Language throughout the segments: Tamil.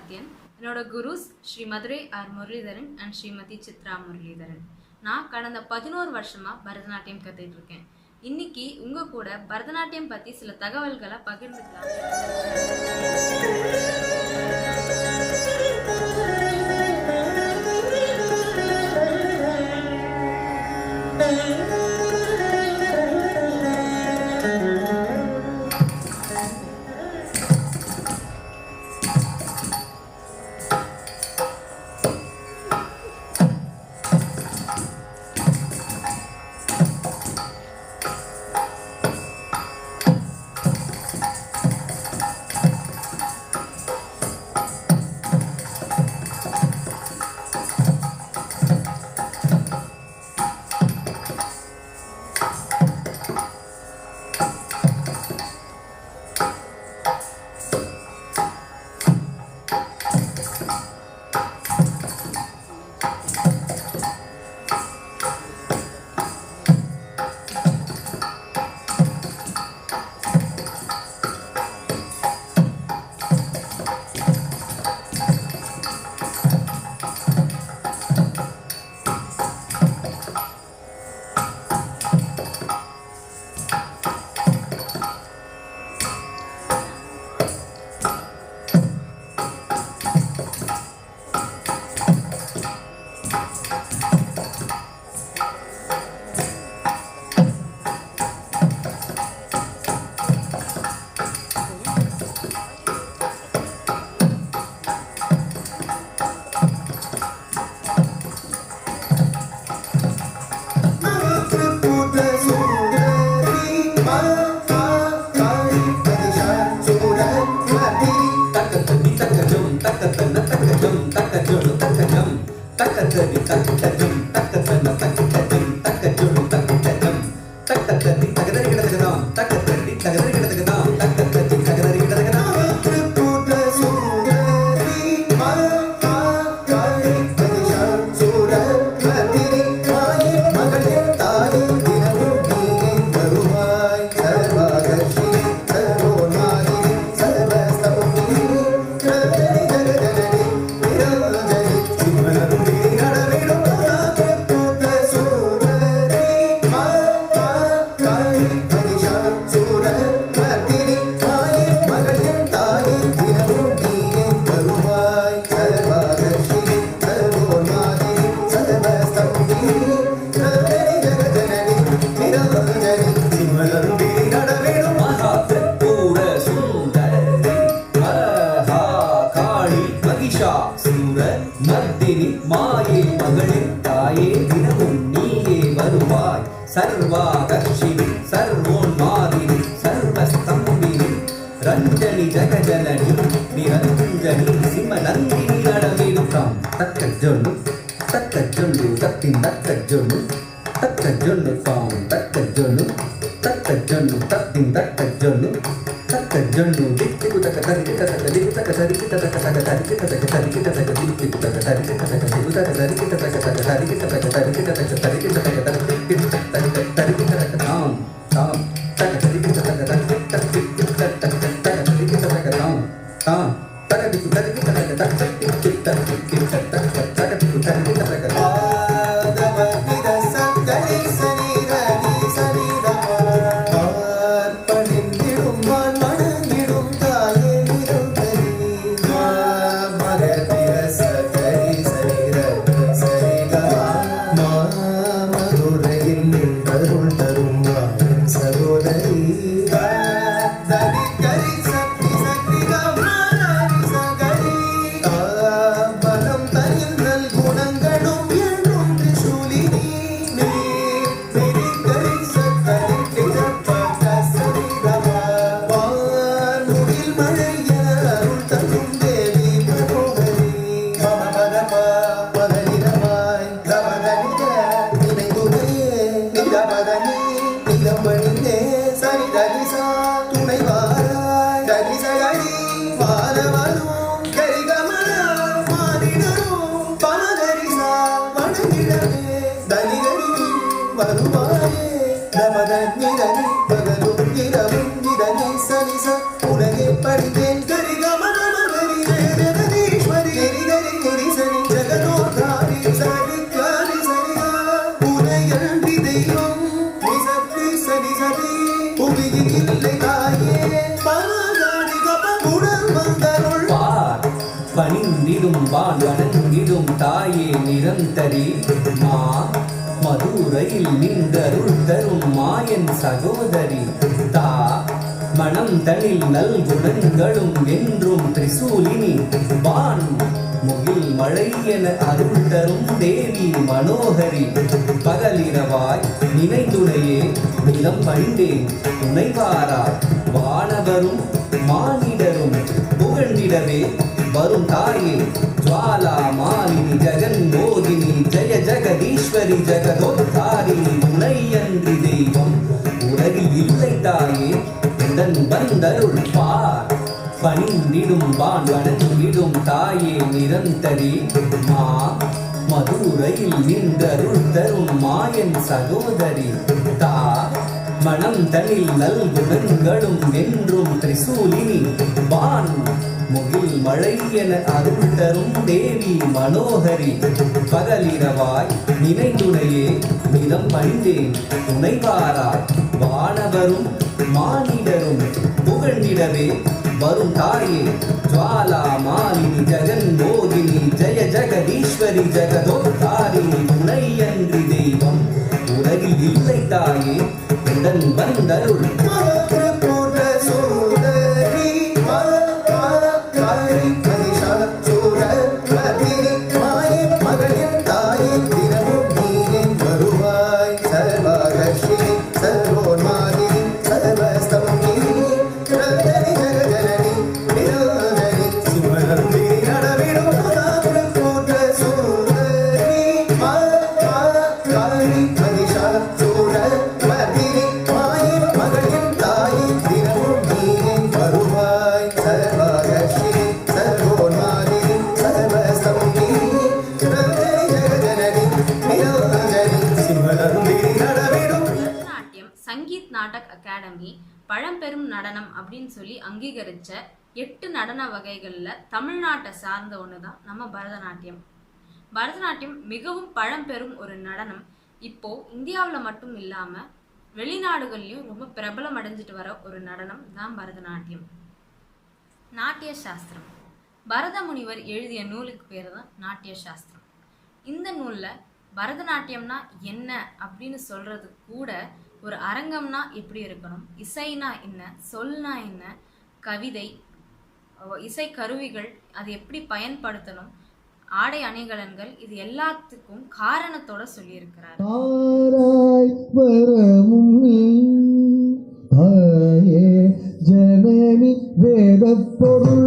சத்யன். என்னோட குருஸ் ஸ்ரீ மதுரை ஆர் முரளிதரன் அண்ட் ஸ்ரீமதி சித்ரா முரளிதரன். நான் கடந்த 11 வருஷமா பரதநாட்டியம் கத்துட்டு இருக்கேன். இன்னைக்கு உங்க கூட பரதநாட்டியம் பத்தி சில தகவல்களை பகிர்ந்துக்கலாம். सर्वादर्शिनि सर्वोन्मादिनि सर्वस्तम्भिनि रञ्जनि जगजननि निरञ्जनि सिमनन्दिनि अडविरुतां तक्कज्जोल्लु तक्कज्जोल्लु तत्तिं तक्कज्जोल्लु तक्कज्जोल्लु तां तक्कज्जोल्लु तक्कज्जोल्लु तत्तिं तक्कज्जोल्लु तक्कज्जोल्लु दिक्तिकु तक्कतरिकि तक्कतरिकि तक्कतरिकि तक्कतरिकि तक्कतरिकि तक्कतरिकि तक्कतरिकि तक्कतरिकि तक्कतरिकि तक्कतरिकि तक्कतरिकि तक्कतरिकि तक्कतरिकि பலம் தனிந்தல் குணங்கள் தாயே நிரந்தரி மா மதுரையில் நின்றருள் தரும் மாயன் சகோதரி தா மனம் தனில் நல்குணங்களும் என்றும் திரிசூலினி வான் முகில் மழை என அருள் தரும் தேவி மனோகரி பகலிரவாய் நினைந்துடையே நிலம் பணிந்தேன் துணைவாராய் வானவரும் மானிடரும் புகழ்ந்திடவே வரும் தாயே ஜுவாலா மாலினி ஜெகன் மோகினி ஜெய ஜெகதீஸ்வரி ஜெகதோத்தாரிணி உனையன்றி தெய்வம் உலகில் இல்லை தாயே உடன் வந்தருள் பார் பணிந்திடும் வான் வணங்கிடும் தாயே நிரந்தரி மா மதுரையில் நின்றருள் தரும் மாயன் சகோதரி தா மனம் தனில் நல்குணங்களும் என்றும் திரிசூலினி வான் முகில் மழை என அருள் தரும் தேவி மனோகரி பகலிரவாய் நினைந்துடையே நிலம் பணிந்தேன் துணைவாராய் வானவரும் மானிடரும் புகழ்ந்திடவே வரும் தாயே ஜுவாலா மாலினி ஜெகன் மோகினி ஜெய ஜெகதீஸ்வரி ஜெகதோத்தாரிணி உனையன்றி தெய்வம் உலகில் இல்லை தாயே உடன் வந்தருள் சங்கீத் நாடக் அகாடமி பழம்பெரும் நடனம் அப்படின்னு சொல்லி அங்கீகரிச்ச 8 நடன வகைகள்ல தமிழ்நாட்டை சார்ந்த ஒண்ணுதான் நம்ம பரதநாட்டியம். பரதநாட்டியம் மிகவும் பழம்பெரும் ஒரு நடனம். இப்போ இந்தியாவில் மட்டும் இல்லாம வெளிநாடுகள்லயும் ரொம்ப பிரபலம் அடைஞ்சிட்டு வர ஒரு நடனம் தான் பரதநாட்டியம். நாட்டிய சாஸ்திரம் பரத முனிவர் எழுதிய நூலுக்கு பேர் தான் நாட்டிய சாஸ்திரம். இந்த நூல்ல பரதநாட்டியம்னா என்ன அப்படின்னு சொல்றது கூட ஒரு அரங்கம்னா எப்படி இருக்கணும், இசைனா என்ன, சொல்னா என்ன, கவிதை, இசை கருவிகள் அது எப்படி பயன்படுத்தணும், ஆடை அணிகலன்கள், இது எல்லாத்துக்கும் காரணத்தோட சொல்லியிருக்கிறார். ஜனனி வேத பொருள்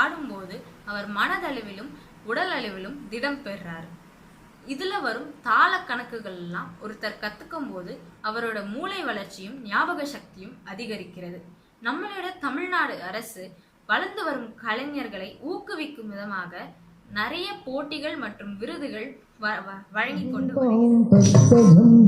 ஆடும்போது அவர் மனதளவிலும் உடல் அளவிலும் திடம் பெறார். இதுல வரும் தாள கணக்குகள் எல்லாம் ஒருத்தர் கத்துக்கும் போது அவரோட மூளை வளர்ச்சியும் ஞாபக சக்தியும் அதிகரிக்கிறது. நம்மளோட தமிழ்நாடு அரசு வளர்ந்து வரும் கலைஞர்களை ஊக்குவிக்கும் விதமாக நிறைய போட்டிகள் மற்றும் விருதுகள் வழங்கி கொண்டு வருகிறது.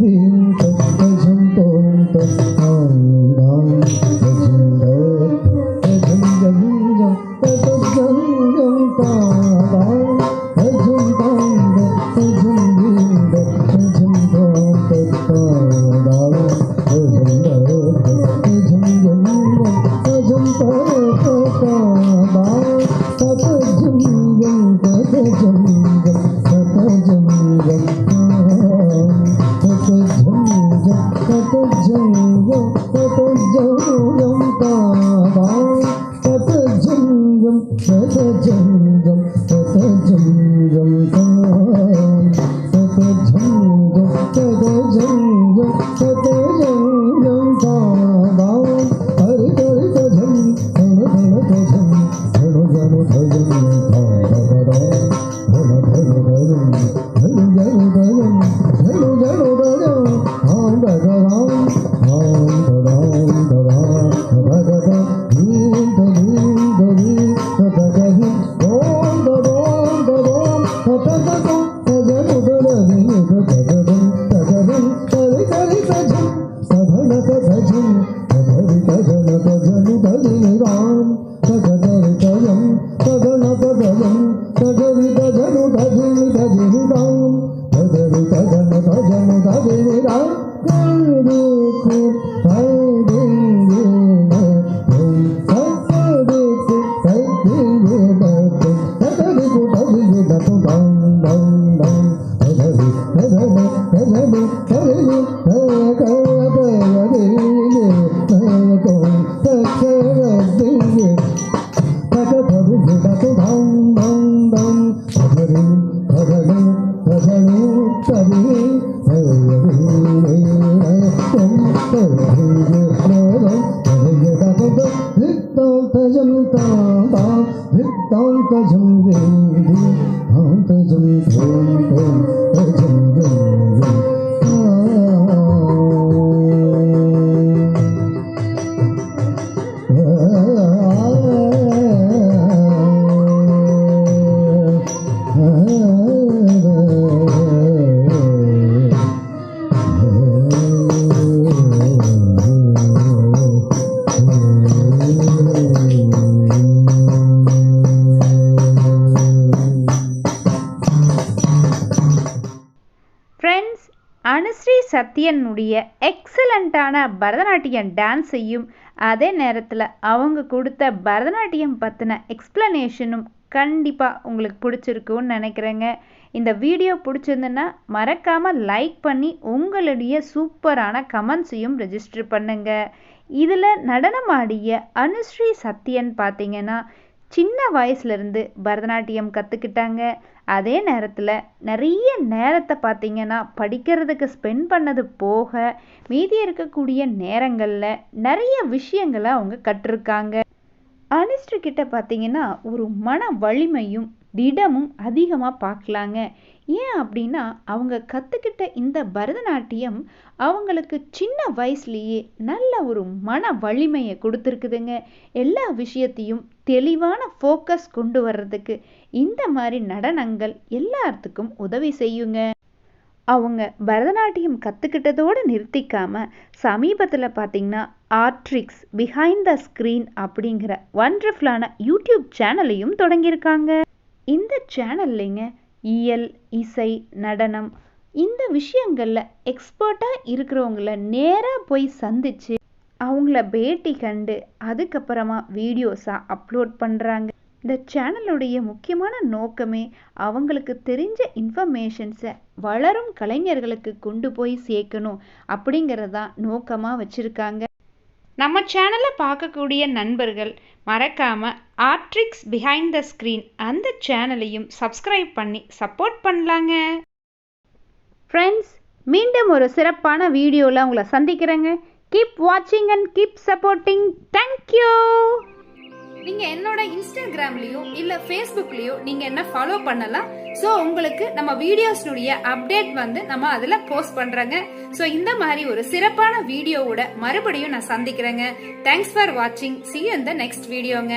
ஃப்ரெண்ட்ஸ், அனுஸ்ரீ சத்யனுடைய எக்ஸலண்ட்டான பரதநாட்டியம் டான்ஸையும் அதே நேரத்தில் அவங்க கொடுத்த பரதநாட்டியம் பற்றின எக்ஸ்ப்ளனேஷனும் கண்டிப்பாக உங்களுக்கு பிடிச்சிருக்குன்னு நினைக்கிறேங்க. இந்த வீடியோ பிடிச்சிருந்துன்னா மறக்காமல் லைக் பண்ணி உங்களுடைய சூப்பரான கமெண்ட்ஸையும் ரெஜிஸ்டர் பண்ணுங்க. இதில் நடனமாடிய அனுஸ்ரீ சத்யன் பார்த்தீங்கன்னா சின்ன வயசுலேருந்து பரதநாட்டியம் கற்றுக்கிட்டாங்க. அதே நேரத்தில் நிறைய நேரத்தை பார்த்தீங்கன்னா படிக்கிறதுக்கு ஸ்பெண்ட் பண்ணது போக மீதி இருக்கக்கூடிய நேரங்களில் நிறைய விஷயங்களை அவங்க கற்றுருக்காங்க. அனுஸ்ரீ கிட்ட பார்த்தீங்கன்னா ஒரு மன வலிமையும் திடமும் அதிகமாக பார்க்கலாங்க. ஏன் அப்படின்னா அவங்க கற்றுக்கிட்ட இந்த பரதநாட்டியம் அவங்களுக்கு சின்ன வயசுலேயே நல்ல ஒரு மன வலிமையை கொடுத்துருக்குதுங்க. எல்லா விஷயத்தையும் தெளிவான ஃபோக்கஸ் கொண்டு வர்றதுக்கு இந்த மாதிரி நடனங்கள் எல்லாத்துக்கும் உதவி செய்யுங்க. அவங்க பரதநாட்டியம் கற்றுக்கிட்டதோடு நிறுத்திக்காமல் சமீபத்தில் பார்த்திங்கன்னா ஆர்ட்ரிக்ஸ் பிஹைண்ட் த ஸ்க்ரீன் அப்படிங்கிற ஒண்டர்ஃபுல்லான யூடியூப் சேனலையும் தொடங்கியிருக்காங்க. இந்த சேனல்லைங்க இயல், இசை, நடனம் இந்த விஷயங்களில் எக்ஸ்பர்ட்டாக இருக்கிறவங்கள நேராக போய் சந்தித்து அவங்கள பேட்டி கண்டு அதுக்கப்புறமா வீடியோஸாக அப்லோட் பண்ணுறாங்க. இந்த சேனலுடைய முக்கியமான நோக்கமே அவங்களுக்கு தெரிஞ்ச இன்ஃபர்மேஷன்ஸை வளரும் கலைஞர்களுக்கு கொண்டு போய் சேர்க்கணும் அப்படிங்கிறதான் நோக்கமாக வச்சுருக்காங்க. நம்ம சேனலை பார்க்கக்கூடிய நண்பர்கள் மறக்காமல் ஆர்ட்ரிக்ஸ் பிஹைண்ட் த ஸ்க்ரீன் அந்த சேனலையும் சப்ஸ்கிரைப் பண்ணி சப்போர்ட் பண்ணலாங்க. ஃப்ரெண்ட்ஸ், மீண்டும் ஒரு சிறப்பான வீடியோவில் உங்களை சந்திக்கிறேங்க. கீப் வாட்சிங் அண்ட் கீப் சப்போர்ட்டிங். தேங்க்யூ. நீங்கள் என்னோட இன்ஸ்டாகிராம்லேயோ இல்லை ஃபேஸ்புக்லேயோ நீங்கள் என்ன ஃபாலோ பண்ணலாம். ஸோ உங்களுக்கு நம்ம வீடியோஸ்னுடைய அப்டேட் நம்ம அதில் போஸ்ட் பண்ணுறேங்க. ஸோ இந்த மாதிரி ஒரு சிறப்பான வீடியோவோட மறுபடியும் நான் சந்திக்கிறேங்க. தேங்க்ஸ் ஃபார் வாட்சிங். See you in the next வீடியோங்க.